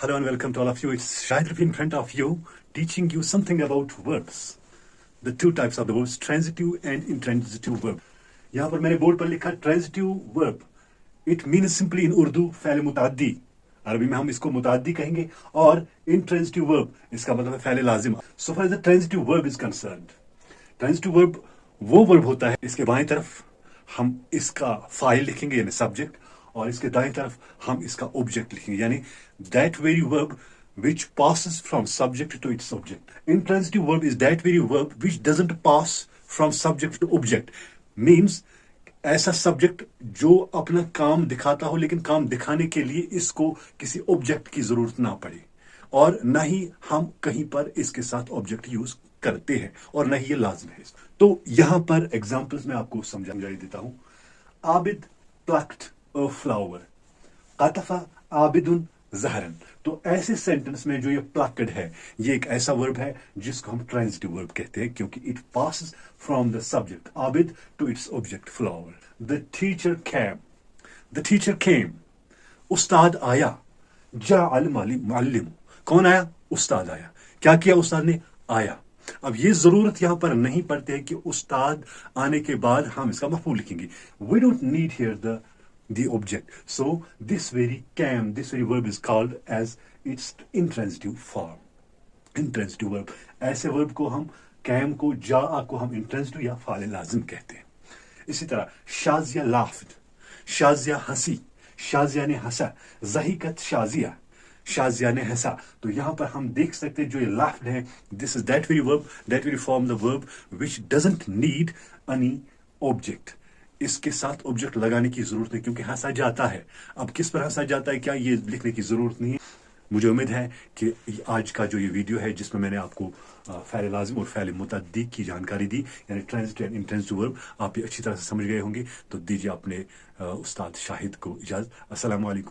Hello and welcome to all of you. It's Shahid Rafi in front of you, teaching you something about verbs. The two types of the verbs, transitive and intransitive verb. यहाँ पर मैंने board पर लिखा transitive verb. It means simply in Urdu फ़ैल मुताद्दी. अरबी में हम इसको मुताद्दी कहेंगे और intransitive verb इसका मतलब है फ़ैल लाजिम. So far as the transitive verb is concerned, transitive verb वो verb होता है इसके बाएं तरफ हम इसका फाइल लिखेंगे यानी सब्जेक्ट और इसके दाएं तरफ हम इसका ऑब्जेक्ट लिखेंगे यानी that very verb which passes from subject to its object. Intransitive verb is that very verb which doesn't pass from subject to object. Means ऐसा सब्जेक्ट जो अपना काम दिखाता हो लेकिन काम दिखाने के लिए इसको किसी ऑब्जेक्ट की जरूरत ना पड़े और न ही हम कहीं पर इसके साथ ऑब्जेक्ट यूज करते हैं और न ही ये लाजम है. तो यहां पर एग्जांपल्स में आपको समझाई देता हूं. Abid plucked a flower. qatafa आबिदुन जहरन. तो ऐसे सेंटेंस में जो ये प्लक्ड है ये एक ऐसा वर्ब है जिसको हम ट्रांजिटिव वर्ब कहते हैं क्योंकि it passes from the subject Abid to its object flower. The teacher came. The teacher came. उस्ताद आया. जा अल मुअल्लिम. कौन आया? उस्ताद आया. क्या किया उस्ताद ने? आया. अब ये जरूरत यहां पर नहीं पड़ती है कि उस्ताद आने के बाद हम इसका मफूल लिखेंगे. We don't need here the object. So this very verb is called as its intransitive form. Intransitive verb. ऐसे verb को हम cam को जा को हम intransitive या फाले लाजिम कहते हैं. इसी तरह शाजिया laughed. शाजिया हंसी. शाजिया ने हंसा. ज़हीकत शाजिया. शाजिया ने हंसा. तो यहां पर हम देख सकते हैं जो ये laughed है, this is that very form the verb which doesn't need any object. इसके साथ ऑब्जेक्ट लगाने की जरूरत नहीं क्योंकि हंसा जाता है. अब किस पर हंसा जाता है क्या ये लिखने की जरूरत नहीं है. मुझे उम्मीद है कि आज का जो ये वीडियो है जिसमें मैंने आपको फ़ैल लाजिम और फ़ैल मुतअद्दी की जानकारी दी यानी ट्रांजिटिव एंड इंटेंसिव वर्ब आप ये अच्छी तरह से समझ गए होंगे. तो दीजिए अपने उस्ताद शाहिद को इजाज़त. अस्सलाम वालेकुम.